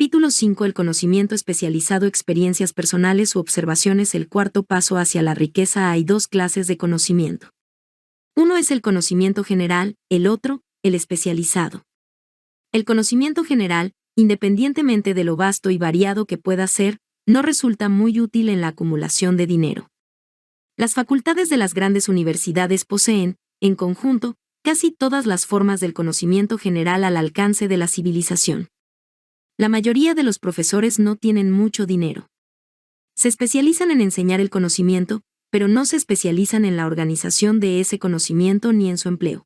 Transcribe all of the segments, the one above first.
Capítulo 5. El conocimiento especializado, experiencias personales u observaciones. El cuarto paso hacia la riqueza. Hay dos clases de conocimiento. Uno es el conocimiento general, el otro, el especializado. El conocimiento general, independientemente de lo vasto y variado que pueda ser, no resulta muy útil en la acumulación de dinero. Las facultades de las grandes universidades poseen, en conjunto, casi todas las formas del conocimiento general al alcance de la civilización. La mayoría de los profesores no tienen mucho dinero. Se especializan en enseñar el conocimiento, pero no se especializan en la organización de ese conocimiento ni en su empleo.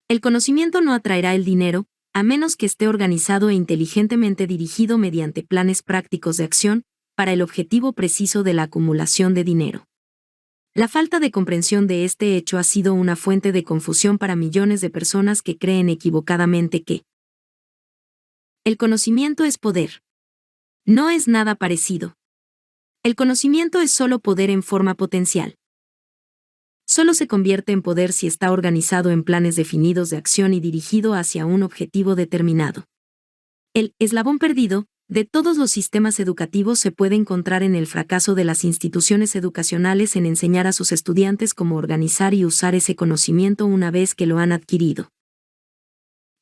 El conocimiento no atraerá el dinero, a menos que esté organizado e inteligentemente dirigido mediante planes prácticos de acción, para el objetivo preciso de la acumulación de dinero. La falta de comprensión de este hecho ha sido una fuente de confusión para millones de personas que creen equivocadamente que el conocimiento es poder. No es nada parecido. El conocimiento es solo poder en forma potencial. Solo se convierte en poder si está organizado en planes definidos de acción y dirigido hacia un objetivo determinado. El eslabón perdido de todos los sistemas educativos se puede encontrar en el fracaso de las instituciones educacionales en enseñar a sus estudiantes cómo organizar y usar ese conocimiento una vez que lo han adquirido.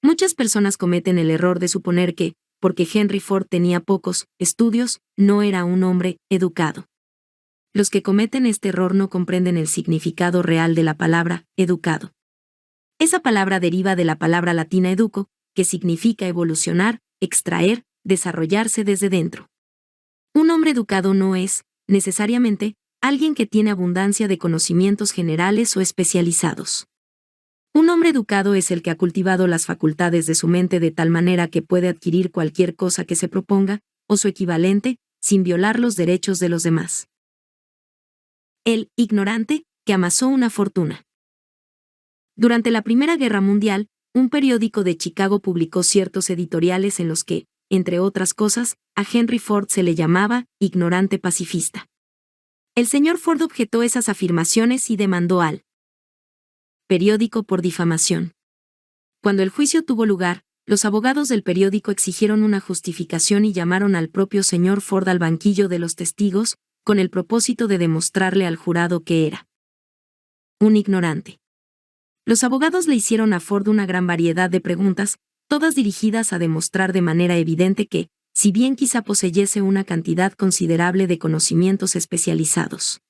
Muchas personas cometen el error de suponer que, porque Henry Ford tenía pocos estudios, no era un hombre educado. Los que cometen este error no comprenden el significado real de la palabra educado. Esa palabra deriva de la palabra latina educo, que significa evolucionar, extraer, desarrollarse desde dentro. Un hombre educado no es, necesariamente, alguien que tiene abundancia de conocimientos generales o especializados. Un hombre educado es el que ha cultivado las facultades de su mente de tal manera que puede adquirir cualquier cosa que se proponga, o su equivalente, sin violar los derechos de los demás. El ignorante, que amasó una fortuna. Durante la Primera Guerra Mundial, un periódico de Chicago publicó ciertos editoriales en los que, entre otras cosas, a Henry Ford se le llamaba ignorante pacifista. El señor Ford objetó esas afirmaciones y demandó al periódico por difamación. Cuando el juicio tuvo lugar, los abogados del periódico exigieron una justificación y llamaron al propio señor Ford al banquillo de los testigos, con el propósito de demostrarle al jurado que era un ignorante. Los abogados le hicieron a Ford una gran variedad de preguntas, todas dirigidas a demostrar de manera evidente que, si bien quizá poseyese una cantidad considerable de conocimientos especializados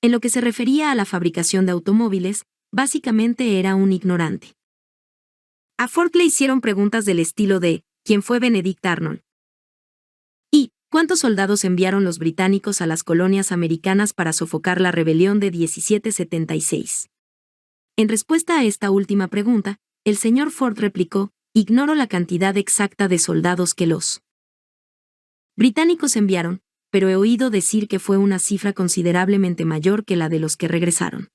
en lo que se refería a la fabricación de automóviles, básicamente era un ignorante. A Ford le hicieron preguntas del estilo de ¿quién fue Benedict Arnold? ¿Y cuántos soldados enviaron los británicos a las colonias americanas para sofocar la rebelión de 1776? En respuesta a esta última pregunta, el señor Ford replicó: ignoro la cantidad exacta de soldados que los británicos enviaron, pero he oído decir que fue una cifra considerablemente mayor que la de los que regresaron.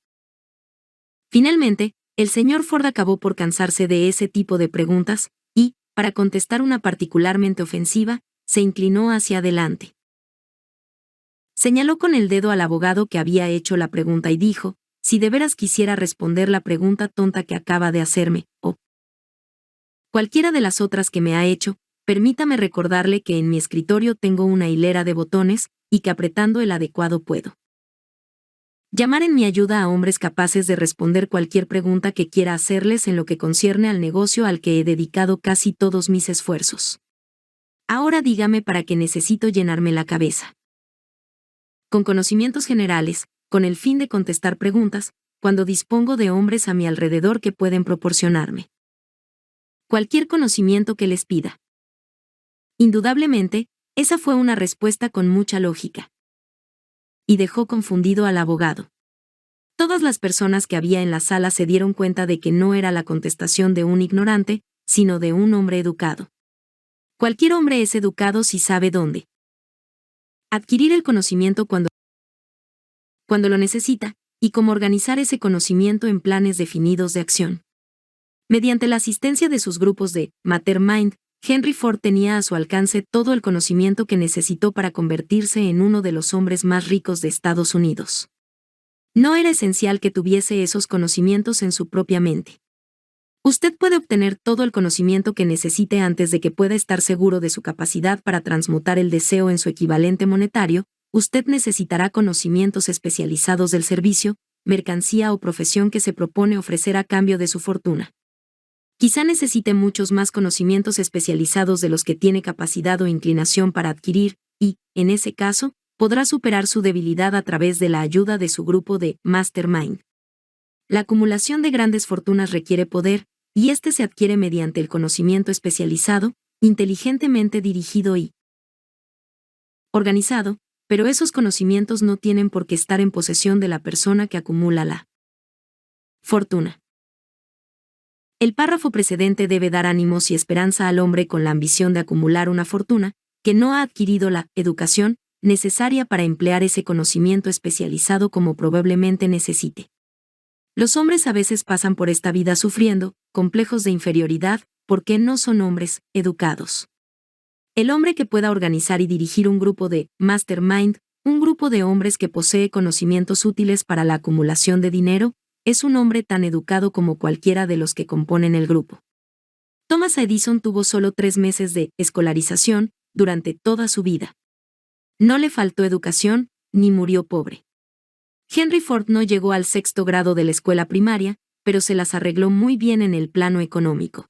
Finalmente, el señor Ford acabó por cansarse de ese tipo de preguntas, y, para contestar una particularmente ofensiva, se inclinó hacia adelante. Señaló con el dedo al abogado que había hecho la pregunta y dijo: si de veras quisiera responder la pregunta tonta que acaba de hacerme, o cualquiera de las otras que me ha hecho, permítame recordarle que en mi escritorio tengo una hilera de botones, y que apretando el adecuado puedo llamar en mi ayuda a hombres capaces de responder cualquier pregunta que quiera hacerles en lo que concierne al negocio al que he dedicado casi todos mis esfuerzos. Ahora dígame para qué necesito llenarme la cabeza con conocimientos generales, con el fin de contestar preguntas, cuando dispongo de hombres a mi alrededor que pueden proporcionarme cualquier conocimiento que les pida. Indudablemente, esa fue una respuesta con mucha lógica. Y dejó confundido al abogado. Todas las personas que había en la sala se dieron cuenta de que no era la contestación de un ignorante, sino de un hombre educado. Cualquier hombre es educado si sabe dónde adquirir el conocimiento cuando lo necesita, y cómo organizar ese conocimiento en planes definidos de acción. Mediante la asistencia de sus grupos de Mastermind, Henry Ford tenía a su alcance todo el conocimiento que necesitó para convertirse en uno de los hombres más ricos de Estados Unidos. No era esencial que tuviese esos conocimientos en su propia mente. Usted puede obtener todo el conocimiento que necesite antes de que pueda estar seguro de su capacidad para transmutar el deseo en su equivalente monetario. Usted necesitará conocimientos especializados del servicio, mercancía o profesión que se propone ofrecer a cambio de su fortuna. Quizá necesite muchos más conocimientos especializados de los que tiene capacidad o inclinación para adquirir, y, en ese caso, podrá superar su debilidad a través de la ayuda de su grupo de Mastermind. La acumulación de grandes fortunas requiere poder, y este se adquiere mediante el conocimiento especializado, inteligentemente dirigido y organizado, pero esos conocimientos no tienen por qué estar en posesión de la persona que acumula la fortuna. El párrafo precedente debe dar ánimos y esperanza al hombre con la ambición de acumular una fortuna, que no ha adquirido la educación necesaria para emplear ese conocimiento especializado como probablemente necesite. Los hombres a veces pasan por esta vida sufriendo complejos de inferioridad porque no son hombres educados. El hombre que pueda organizar y dirigir un grupo de mastermind, un grupo de hombres que posee conocimientos útiles para la acumulación de dinero, es un hombre tan educado como cualquiera de los que componen el grupo. Thomas Edison tuvo solo 3 meses de escolarización durante toda su vida. No le faltó educación, ni murió pobre. Henry Ford no llegó al 6º grado de la escuela primaria, pero se las arregló muy bien en el plano económico.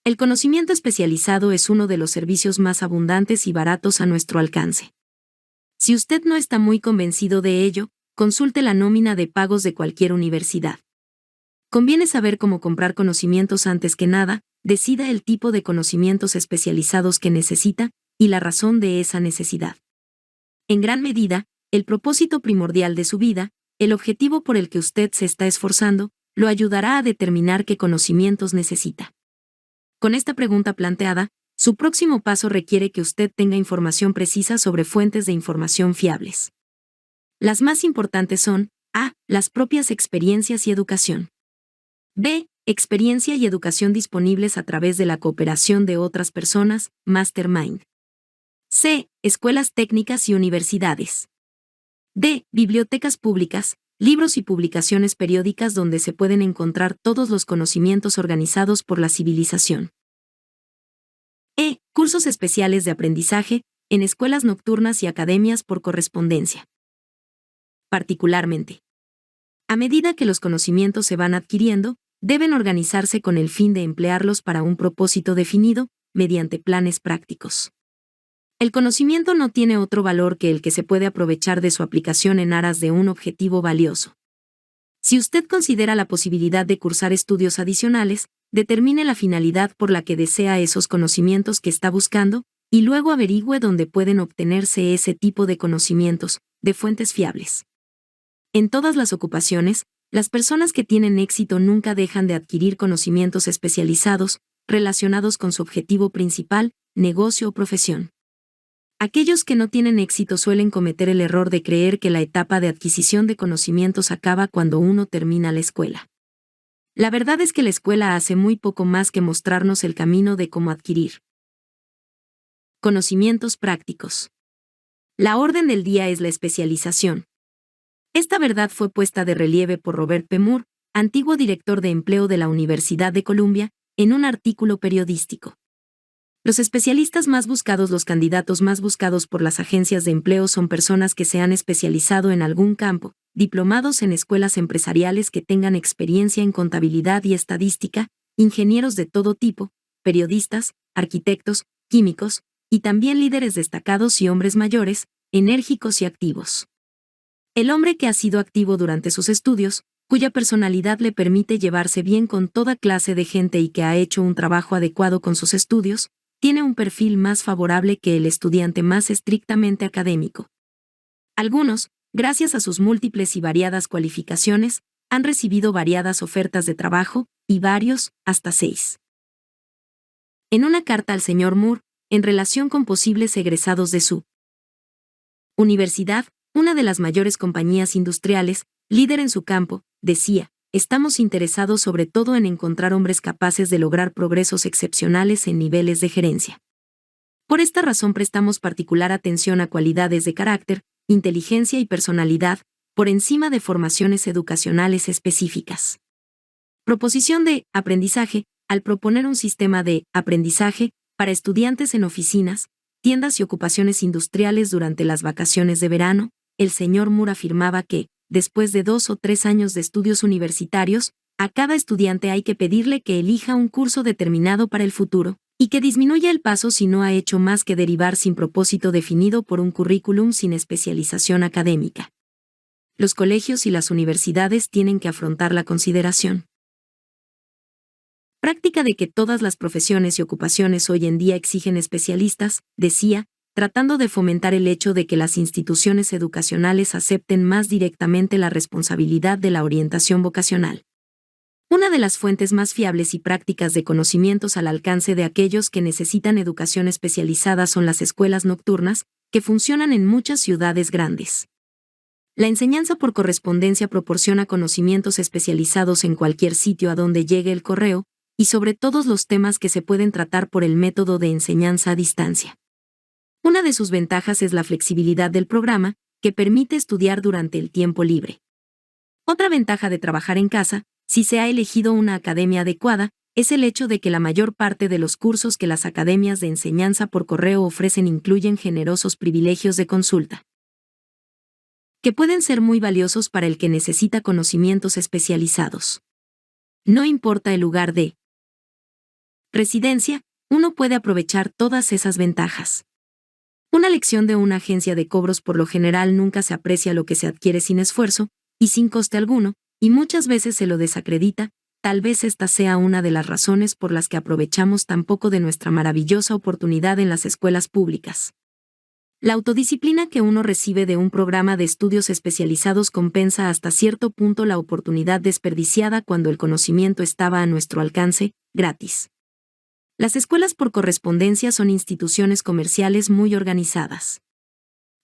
El conocimiento especializado es uno de los servicios más abundantes y baratos a nuestro alcance. Si usted no está muy convencido de ello, consulte la nómina de pagos de cualquier universidad. Conviene saber cómo comprar conocimientos antes que nada, decida el tipo de conocimientos especializados que necesita, y la razón de esa necesidad. En gran medida, el propósito primordial de su vida, el objetivo por el que usted se está esforzando, lo ayudará a determinar qué conocimientos necesita. Con esta pregunta planteada, su próximo paso requiere que usted tenga información precisa sobre fuentes de información fiables. Las más importantes son: A. Las propias experiencias y educación. B. Experiencia y educación disponibles a través de la cooperación de otras personas, Mastermind. C. Escuelas técnicas y universidades. D. Bibliotecas públicas, libros y publicaciones periódicas donde se pueden encontrar todos los conocimientos organizados por la civilización. E. Cursos especiales de aprendizaje, en escuelas nocturnas y academias por correspondencia. Particularmente, a medida que los conocimientos se van adquiriendo, deben organizarse con el fin de emplearlos para un propósito definido, mediante planes prácticos. El conocimiento no tiene otro valor que el que se puede aprovechar de su aplicación en aras de un objetivo valioso. Si usted considera la posibilidad de cursar estudios adicionales, determine la finalidad por la que desea esos conocimientos que está buscando, y luego averigüe dónde pueden obtenerse ese tipo de conocimientos, de fuentes fiables. En todas las ocupaciones, las personas que tienen éxito nunca dejan de adquirir conocimientos especializados, relacionados con su objetivo principal, negocio o profesión. Aquellos que no tienen éxito suelen cometer el error de creer que la etapa de adquisición de conocimientos acaba cuando uno termina la escuela. La verdad es que la escuela hace muy poco más que mostrarnos el camino de cómo adquirir conocimientos prácticos. La orden del día es la especialización. Esta verdad fue puesta de relieve por Robert P. Moore, antiguo director de empleo de la Universidad de Columbia, en un artículo periodístico. Los especialistas más buscados, los candidatos más buscados por las agencias de empleo son personas que se han especializado en algún campo, diplomados en escuelas empresariales que tengan experiencia en contabilidad y estadística, ingenieros de todo tipo, periodistas, arquitectos, químicos, y también líderes destacados y hombres mayores, enérgicos y activos. El hombre que ha sido activo durante sus estudios, cuya personalidad le permite llevarse bien con toda clase de gente y que ha hecho un trabajo adecuado con sus estudios, tiene un perfil más favorable que el estudiante más estrictamente académico. Algunos, gracias a sus múltiples y variadas cualificaciones, han recibido variadas ofertas de trabajo, y varios, hasta 6. En una carta al señor Moore, en relación con posibles egresados de su universidad, una de las mayores compañías industriales, líder en su campo, decía: estamos interesados sobre todo en encontrar hombres capaces de lograr progresos excepcionales en niveles de gerencia. Por esta razón prestamos particular atención a cualidades de carácter, inteligencia y personalidad, por encima de formaciones educacionales específicas. Proposición de aprendizaje. Al proponer un sistema de aprendizaje para estudiantes en oficinas, tiendas y ocupaciones industriales durante las vacaciones de verano, el señor Moore afirmaba que, después de 2 o 3 años de estudios universitarios, a cada estudiante hay que pedirle que elija un curso determinado para el futuro, y que disminuya el paso si no ha hecho más que derivar sin propósito definido por un currículum sin especialización académica. Los colegios y las universidades tienen que afrontar la consideración práctica de que todas las profesiones y ocupaciones hoy en día exigen especialistas, decía, tratando de fomentar el hecho de que las instituciones educacionales acepten más directamente la responsabilidad de la orientación vocacional. Una de las fuentes más fiables y prácticas de conocimientos al alcance de aquellos que necesitan educación especializada son las escuelas nocturnas, que funcionan en muchas ciudades grandes. La enseñanza por correspondencia proporciona conocimientos especializados en cualquier sitio a donde llegue el correo, y sobre todos los temas que se pueden tratar por el método de enseñanza a distancia. Una de sus ventajas es la flexibilidad del programa, que permite estudiar durante el tiempo libre. Otra ventaja de trabajar en casa, si se ha elegido una academia adecuada, es el hecho de que la mayor parte de los cursos que las academias de enseñanza por correo ofrecen incluyen generosos privilegios de consulta, que pueden ser muy valiosos para el que necesita conocimientos especializados. No importa el lugar de residencia, uno puede aprovechar todas esas ventajas. Una lección de una agencia de cobros por lo general nunca se aprecia lo que se adquiere sin esfuerzo, y sin coste alguno, y muchas veces se lo desacredita. Tal vez esta sea una de las razones por las que aprovechamos tan poco de nuestra maravillosa oportunidad en las escuelas públicas. La autodisciplina que uno recibe de un programa de estudios especializados compensa hasta cierto punto la oportunidad desperdiciada cuando el conocimiento estaba a nuestro alcance, gratis. Las escuelas por correspondencia son instituciones comerciales muy organizadas.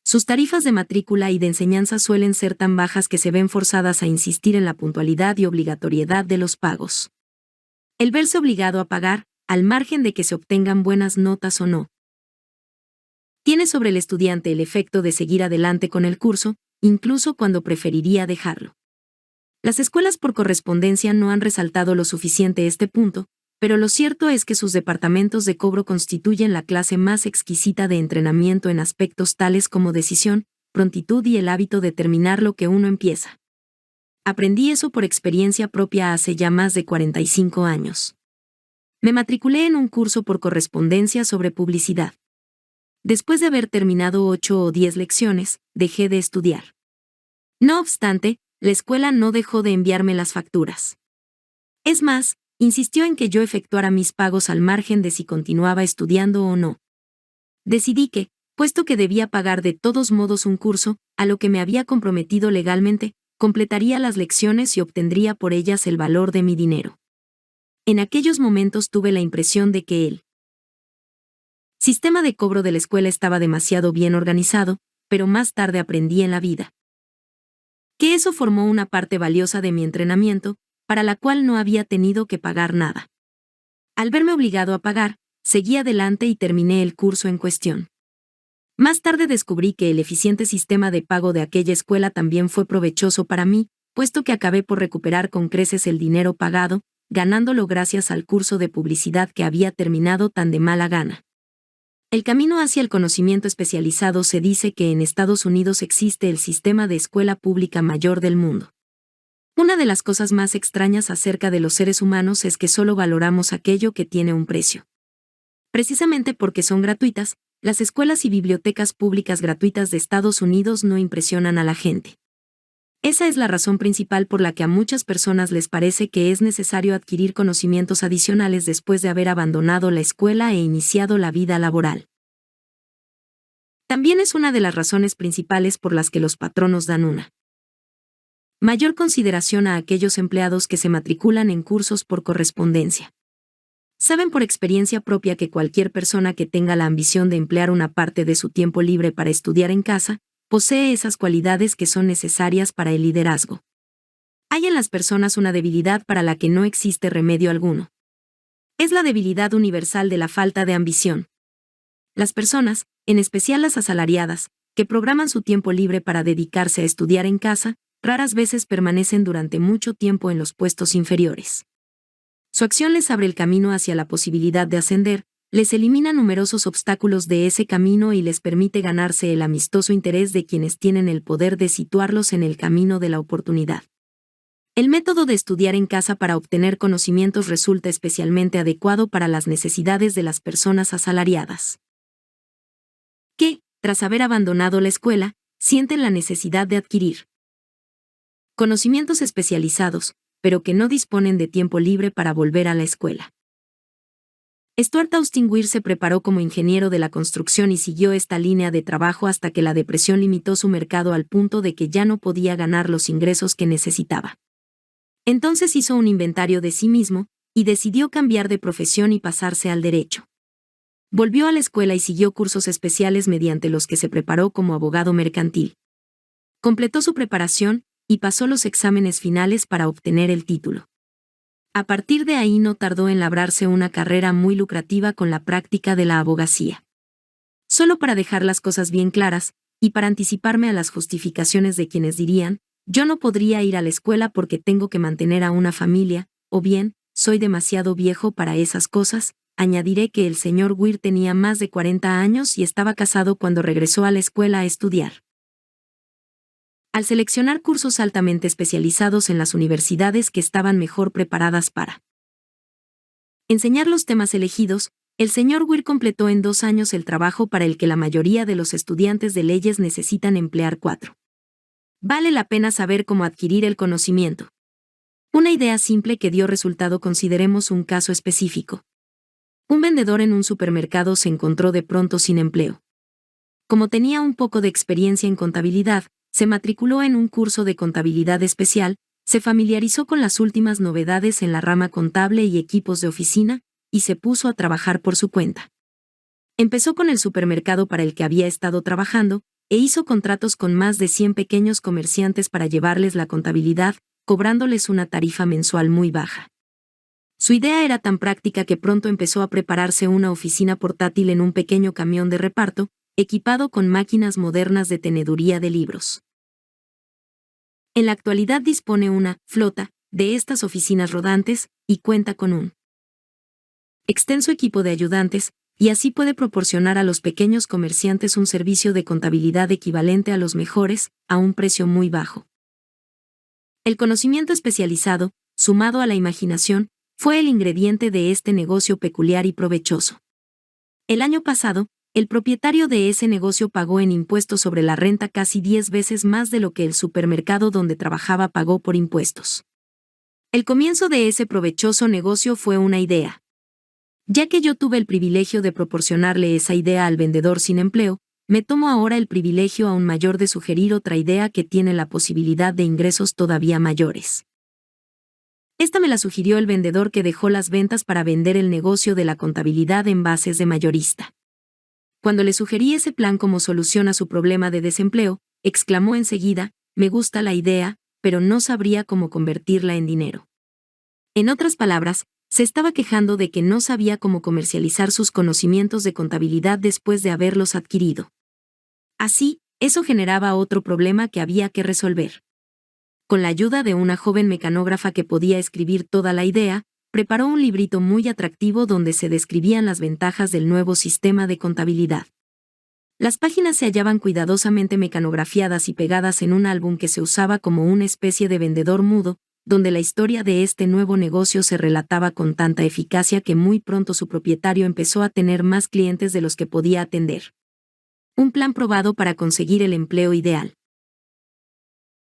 Sus tarifas de matrícula y de enseñanza suelen ser tan bajas que se ven forzadas a insistir en la puntualidad y obligatoriedad de los pagos. El verse obligado a pagar, al margen de que se obtengan buenas notas o no, tiene sobre el estudiante el efecto de seguir adelante con el curso, incluso cuando preferiría dejarlo. Las escuelas por correspondencia no han resaltado lo suficiente este punto, pero lo cierto es que sus departamentos de cobro constituyen la clase más exquisita de entrenamiento en aspectos tales como decisión, prontitud y el hábito de terminar lo que uno empieza. Aprendí eso por experiencia propia hace ya más de 45 años. Me matriculé en un curso por correspondencia sobre publicidad. Después de haber terminado 8 o 10 lecciones, dejé de estudiar. No obstante, la escuela no dejó de enviarme las facturas. Es más, insistió en que yo efectuara mis pagos al margen de si continuaba estudiando o no. Decidí que, puesto que debía pagar de todos modos un curso, a lo que me había comprometido legalmente, completaría las lecciones y obtendría por ellas el valor de mi dinero. En aquellos momentos tuve la impresión de que el sistema de cobro de la escuela estaba demasiado bien organizado, pero más tarde aprendí en la vida que eso formó una parte valiosa de mi entrenamiento, para la cual no había tenido que pagar nada. Al verme obligado a pagar, seguí adelante y terminé el curso en cuestión. Más tarde descubrí que el eficiente sistema de pago de aquella escuela también fue provechoso para mí, puesto que acabé por recuperar con creces el dinero pagado, ganándolo gracias al curso de publicidad que había terminado tan de mala gana. El camino hacia el conocimiento especializado se dice que en Estados Unidos existe el sistema de escuela pública mayor del mundo. Una de las cosas más extrañas acerca de los seres humanos es que solo valoramos aquello que tiene un precio. Precisamente porque son gratuitas, las escuelas y bibliotecas públicas gratuitas de Estados Unidos no impresionan a la gente. Esa es la razón principal por la que a muchas personas les parece que es necesario adquirir conocimientos adicionales después de haber abandonado la escuela e iniciado la vida laboral. También es una de las razones principales por las que los patronos dan una mayor consideración a aquellos empleados que se matriculan en cursos por correspondencia. Saben por experiencia propia que cualquier persona que tenga la ambición de emplear una parte de su tiempo libre para estudiar en casa, posee esas cualidades que son necesarias para el liderazgo. Hay en las personas una debilidad para la que no existe remedio alguno. Es la debilidad universal de la falta de ambición. Las personas, en especial las asalariadas, que programan su tiempo libre para dedicarse a estudiar en casa, raras veces permanecen durante mucho tiempo en los puestos inferiores. Su acción les abre el camino hacia la posibilidad de ascender, les elimina numerosos obstáculos de ese camino y les permite ganarse el amistoso interés de quienes tienen el poder de situarlos en el camino de la oportunidad. El método de estudiar en casa para obtener conocimientos resulta especialmente adecuado para las necesidades de las personas asalariadas, que, tras haber abandonado la escuela, sienten la necesidad de adquirir conocimientos especializados, pero que no disponen de tiempo libre para volver a la escuela. Stuart Austin Weir se preparó como ingeniero de la construcción y siguió esta línea de trabajo hasta que la depresión limitó su mercado al punto de que ya no podía ganar los ingresos que necesitaba. Entonces hizo un inventario de sí mismo, y decidió cambiar de profesión y pasarse al derecho. Volvió a la escuela y siguió cursos especiales mediante los que se preparó como abogado mercantil. Completó su preparación, y pasó los exámenes finales para obtener el título. A partir de ahí no tardó en labrarse una carrera muy lucrativa con la práctica de la abogacía. Solo para dejar las cosas bien claras, y para anticiparme a las justificaciones de quienes dirían, yo no podría ir a la escuela porque tengo que mantener a una familia, o bien, soy demasiado viejo para esas cosas, añadiré que el señor Weir tenía más de 40 años y estaba casado cuando regresó a la escuela a estudiar. Al seleccionar cursos altamente especializados en las universidades que estaban mejor preparadas para enseñar los temas elegidos, el señor Weir completó en 2 años el trabajo para el que la mayoría de los estudiantes de leyes necesitan emplear 4. Vale la pena saber cómo adquirir el conocimiento. Una idea simple que dio resultado. Consideremos un caso específico. Un vendedor en un supermercado se encontró de pronto sin empleo. Como tenía un poco de experiencia en contabilidad, se matriculó en un curso de contabilidad especial, se familiarizó con las últimas novedades en la rama contable y equipos de oficina, y se puso a trabajar por su cuenta. Empezó con el supermercado para el que había estado trabajando, e hizo contratos con más de 100 pequeños comerciantes para llevarles la contabilidad, cobrándoles una tarifa mensual muy baja. Su idea era tan práctica que pronto empezó a prepararse una oficina portátil en un pequeño camión de reparto, equipado con máquinas modernas de teneduría de libros. En la actualidad dispone una flota de estas oficinas rodantes y cuenta con un extenso equipo de ayudantes, y así puede proporcionar a los pequeños comerciantes un servicio de contabilidad equivalente a los mejores, a un precio muy bajo. El conocimiento especializado, sumado a la imaginación, fue el ingrediente de este negocio peculiar y provechoso. El año pasado, el propietario de ese negocio pagó en impuestos sobre la renta casi 10 veces más de lo que el supermercado donde trabajaba pagó por impuestos. El comienzo de ese provechoso negocio fue una idea. Ya que yo tuve el privilegio de proporcionarle esa idea al vendedor sin empleo, me tomo ahora el privilegio aún mayor de sugerir otra idea que tiene la posibilidad de ingresos todavía mayores. Esta me la sugirió el vendedor que dejó las ventas para vender el negocio de la contabilidad en bases de mayorista. Cuando le sugerí ese plan como solución a su problema de desempleo, exclamó enseguida, me gusta la idea, pero no sabría cómo convertirla en dinero. En otras palabras, se estaba quejando de que no sabía cómo comercializar sus conocimientos de contabilidad después de haberlos adquirido. Así, eso generaba otro problema que había que resolver. Con la ayuda de una joven mecanógrafa que podía escribir toda la idea, preparó un librito muy atractivo donde se describían las ventajas del nuevo sistema de contabilidad. Las páginas se hallaban cuidadosamente mecanografiadas y pegadas en un álbum que se usaba como una especie de vendedor mudo, donde la historia de este nuevo negocio se relataba con tanta eficacia que muy pronto su propietario empezó a tener más clientes de los que podía atender. Un plan probado para conseguir el empleo ideal.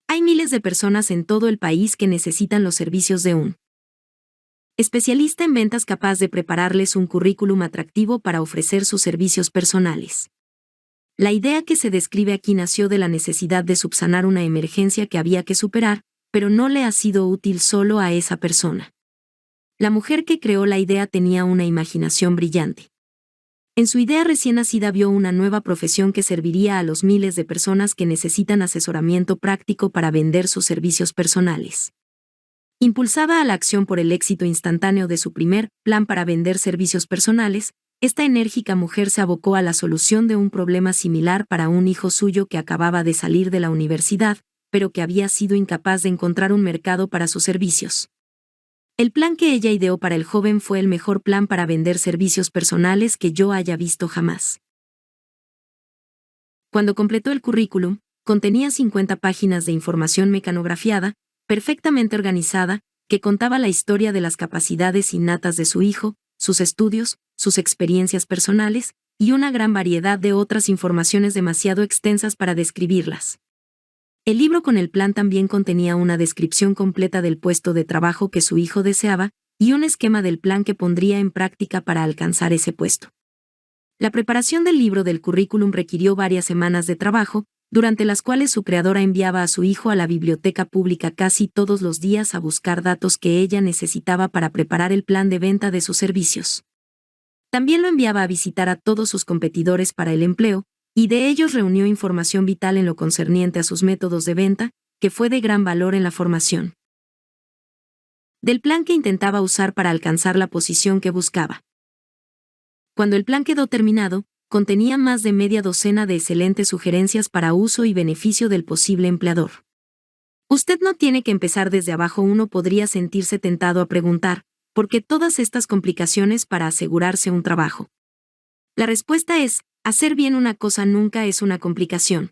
Hay miles de personas en todo el país que necesitan los servicios de un especialista en ventas capaz de prepararles un currículum atractivo para ofrecer sus servicios personales. La idea que se describe aquí nació de la necesidad de subsanar una emergencia que había que superar, pero no le ha sido útil solo a esa persona. La mujer que creó la idea tenía una imaginación brillante. En su idea recién nacida vio una nueva profesión que serviría a los miles de personas que necesitan asesoramiento práctico para vender sus servicios personales. Impulsada a la acción por el éxito instantáneo de su primer plan para vender servicios personales, esta enérgica mujer se abocó a la solución de un problema similar para un hijo suyo que acababa de salir de la universidad, pero que había sido incapaz de encontrar un mercado para sus servicios. El plan que ella ideó para el joven fue el mejor plan para vender servicios personales que yo haya visto jamás. Cuando completó el currículum, contenía 50 páginas de información mecanografiada, perfectamente organizada, que contaba la historia de las capacidades innatas de su hijo, sus estudios, sus experiencias personales, y una gran variedad de otras informaciones demasiado extensas para describirlas. El libro con el plan también contenía una descripción completa del puesto de trabajo que su hijo deseaba, y un esquema del plan que pondría en práctica para alcanzar ese puesto. La preparación del libro del currículum requirió varias semanas de trabajo, durante las cuales su creadora enviaba a su hijo a la biblioteca pública casi todos los días a buscar datos que ella necesitaba para preparar el plan de venta de sus servicios. También lo enviaba a visitar a todos sus competidores para el empleo, y de ellos reunió información vital en lo concerniente a sus métodos de venta, que fue de gran valor en la formación del plan que intentaba usar para alcanzar la posición que buscaba. Cuando el plan quedó terminado, contenía más de media docena de excelentes sugerencias para uso y beneficio del posible empleador. Usted no tiene que empezar desde abajo. Uno podría sentirse tentado a preguntar, ¿por qué todas estas complicaciones para asegurarse un trabajo? La respuesta es, hacer bien una cosa nunca es una complicación.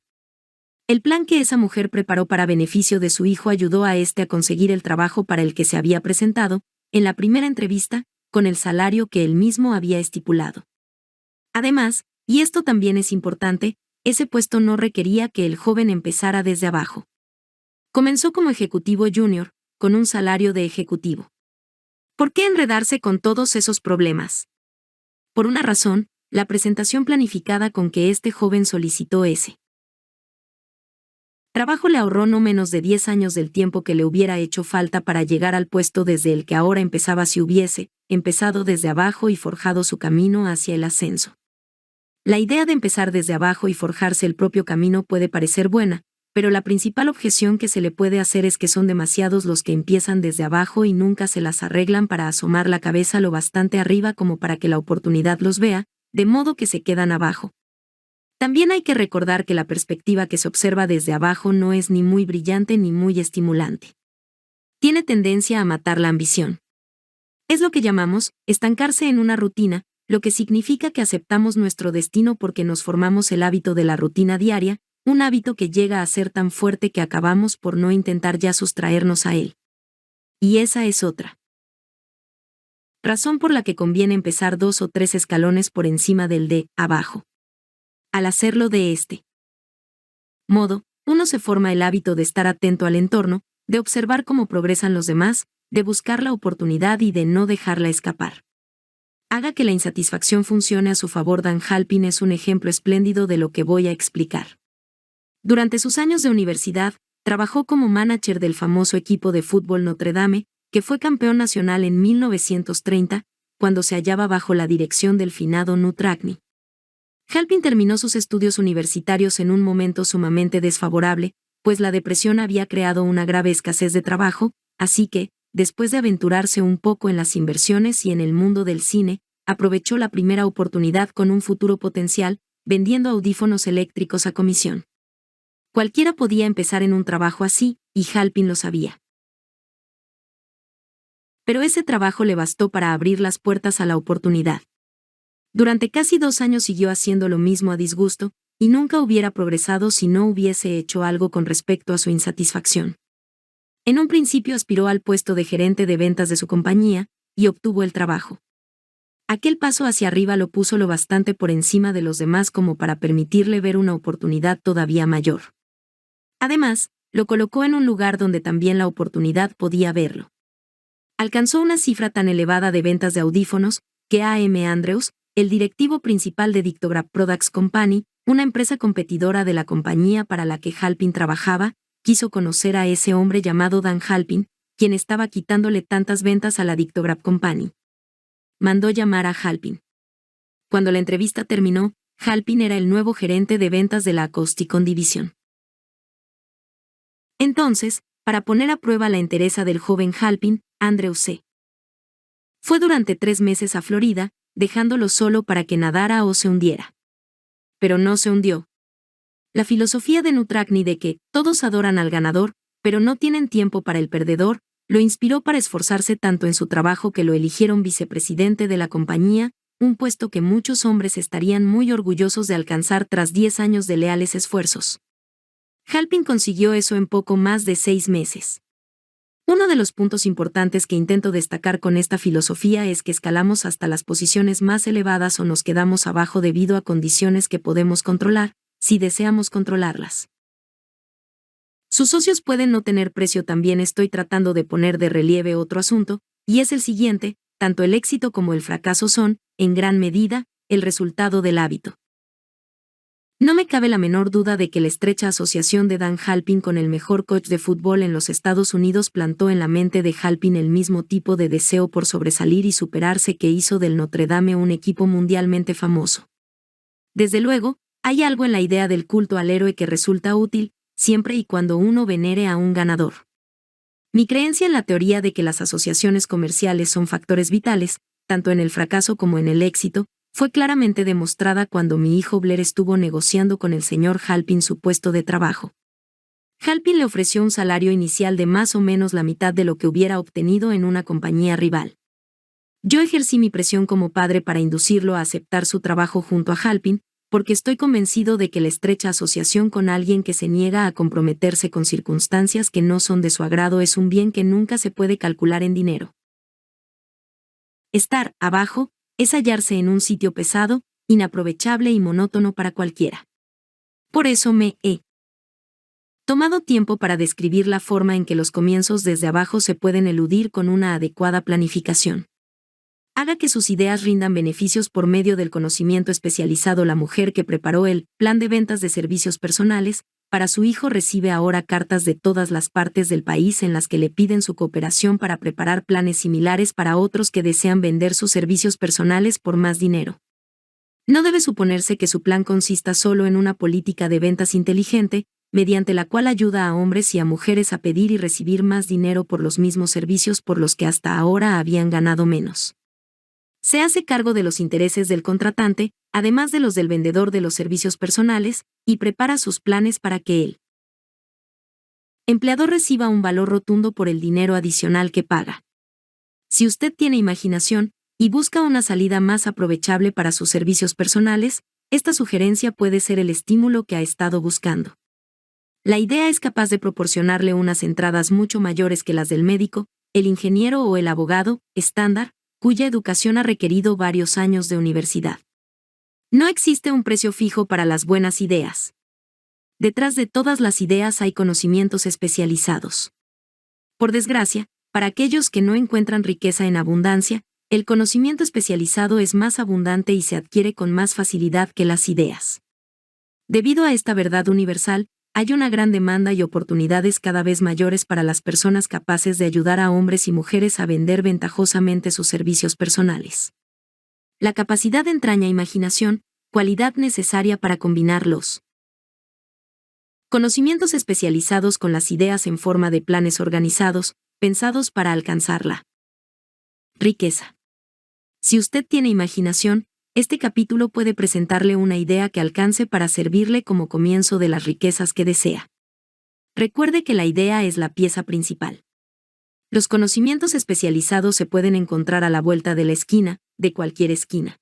El plan que esa mujer preparó para beneficio de su hijo ayudó a este a conseguir el trabajo para el que se había presentado, en la primera entrevista, con el salario que él mismo había estipulado. Además, y esto también es importante, ese puesto no requería que el joven empezara desde abajo. Comenzó como ejecutivo junior, con un salario de ejecutivo. ¿Por qué enredarse con todos esos problemas? Por una razón, la presentación planificada con que este joven solicitó ese trabajo le ahorró no menos de 10 años del tiempo que le hubiera hecho falta para llegar al puesto desde el que ahora empezaba si hubiese empezado desde abajo y forjado su camino hacia el ascenso. La idea de empezar desde abajo y forjarse el propio camino puede parecer buena, pero la principal objeción que se le puede hacer es que son demasiados los que empiezan desde abajo y nunca se las arreglan para asomar la cabeza lo bastante arriba como para que la oportunidad los vea, de modo que se quedan abajo. También hay que recordar que la perspectiva que se observa desde abajo no es ni muy brillante ni muy estimulante. Tiene tendencia a matar la ambición. Es lo que llamamos estancarse en una rutina, lo que significa que aceptamos nuestro destino porque nos formamos el hábito de la rutina diaria, un hábito que llega a ser tan fuerte que acabamos por no intentar ya sustraernos a él. Y esa es otra razón por la que conviene empezar 2 o 3 escalones por encima del de abajo. Al hacerlo de este modo, uno se forma el hábito de estar atento al entorno, de observar cómo progresan los demás, de buscar la oportunidad y de no dejarla escapar. Haga que la insatisfacción funcione a su favor. Dan Halpin es un ejemplo espléndido de lo que voy a explicar. Durante sus años de universidad, trabajó como manager del famoso equipo de fútbol Notre Dame, que fue campeón nacional en 1930, cuando se hallaba bajo la dirección del finado Knut Rockne. Halpin terminó sus estudios universitarios en un momento sumamente desfavorable, pues la depresión había creado una grave escasez de trabajo, así que, después de aventurarse un poco en las inversiones y en el mundo del cine, aprovechó la primera oportunidad con un futuro potencial, vendiendo audífonos eléctricos a comisión. Cualquiera podía empezar en un trabajo así, y Halpin lo sabía. Pero ese trabajo le bastó para abrir las puertas a la oportunidad. Durante casi 2 años siguió haciendo lo mismo a disgusto, y nunca hubiera progresado si no hubiese hecho algo con respecto a su insatisfacción. En un principio aspiró al puesto de gerente de ventas de su compañía, y obtuvo el trabajo. Aquel paso hacia arriba lo puso lo bastante por encima de los demás como para permitirle ver una oportunidad todavía mayor. Además, lo colocó en un lugar donde también la oportunidad podía verlo. Alcanzó una cifra tan elevada de ventas de audífonos, que A.M. Andrews, el directivo principal de Dictograph Products Company, una empresa competidora de la compañía para la que Halpin trabajaba, quiso conocer a ese hombre llamado Dan Halpin, quien estaba quitándole tantas ventas a la Dictograph Company. Mandó llamar a Halpin. Cuando la entrevista terminó, Halpin era el nuevo gerente de ventas de la Acousticon Division. Entonces, para poner a prueba la entereza del joven Halpin, Andrews se fue durante 3 meses a Florida, dejándolo solo para que nadara o se hundiera. Pero no se hundió. La filosofía de Knut Rockne de que todos adoran al ganador, pero no tienen tiempo para el perdedor, lo inspiró para esforzarse tanto en su trabajo que lo eligieron vicepresidente de la compañía, un puesto que muchos hombres estarían muy orgullosos de alcanzar tras 10 años de leales esfuerzos. Halpin consiguió eso en poco más de 6 meses. Uno de los puntos importantes que intento destacar con esta filosofía es que escalamos hasta las posiciones más elevadas o nos quedamos abajo debido a condiciones que podemos controlar, si deseamos controlarlas. Sus socios pueden no tener precio. También estoy tratando de poner de relieve otro asunto, y es el siguiente: tanto el éxito como el fracaso son, en gran medida, el resultado del hábito. No me cabe la menor duda de que la estrecha asociación de Dan Halpin con el mejor coach de fútbol en los Estados Unidos plantó en la mente de Halpin el mismo tipo de deseo por sobresalir y superarse que hizo del Notre Dame un equipo mundialmente famoso. Desde luego, hay algo en la idea del culto al héroe que resulta útil, siempre y cuando uno venere a un ganador. Mi creencia en la teoría de que las asociaciones comerciales son factores vitales, tanto en el fracaso como en el éxito, fue claramente demostrada cuando mi hijo Blair estuvo negociando con el señor Halpin su puesto de trabajo. Halpin le ofreció un salario inicial de más o menos la mitad de lo que hubiera obtenido en una compañía rival. Yo ejercí mi presión como padre para inducirlo a aceptar su trabajo junto a Halpin, porque estoy convencido de que la estrecha asociación con alguien que se niega a comprometerse con circunstancias que no son de su agrado es un bien que nunca se puede calcular en dinero. Estar abajo es hallarse en un sitio pesado, inaprovechable y monótono para cualquiera. Por eso me he tomado tiempo para describir la forma en que los comienzos desde abajo se pueden eludir con una adecuada planificación. Haga que sus ideas rindan beneficios por medio del conocimiento especializado. La mujer que preparó el plan de ventas de servicios personales para su hijo recibe ahora cartas de todas las partes del país en las que le piden su cooperación para preparar planes similares para otros que desean vender sus servicios personales por más dinero. No debe suponerse que su plan consista solo en una política de ventas inteligente, mediante la cual ayuda a hombres y a mujeres a pedir y recibir más dinero por los mismos servicios por los que hasta ahora habían ganado menos. Se hace cargo de los intereses del contratante, además de los del vendedor de los servicios personales, y prepara sus planes para que el empleador reciba un valor rotundo por el dinero adicional que paga. Si usted tiene imaginación y busca una salida más aprovechable para sus servicios personales, esta sugerencia puede ser el estímulo que ha estado buscando. La idea es capaz de proporcionarle unas entradas mucho mayores que las del médico, el ingeniero o el abogado estándar, cuya educación ha requerido varios años de universidad. No existe un precio fijo para las buenas ideas. Detrás de todas las ideas hay conocimientos especializados. Por desgracia, para aquellos que no encuentran riqueza en abundancia, el conocimiento especializado es más abundante y se adquiere con más facilidad que las ideas. Debido a esta verdad universal, hay una gran demanda y oportunidades cada vez mayores para las personas capaces de ayudar a hombres y mujeres a vender ventajosamente sus servicios personales. La capacidad entraña imaginación, cualidad necesaria para combinar los conocimientos especializados con las ideas en forma de planes organizados, pensados para alcanzar la riqueza. Si usted tiene imaginación, este capítulo puede presentarle una idea que alcance para servirle como comienzo de las riquezas que desea. Recuerde que la idea es la pieza principal. Los conocimientos especializados se pueden encontrar a la vuelta de la esquina, de cualquier esquina.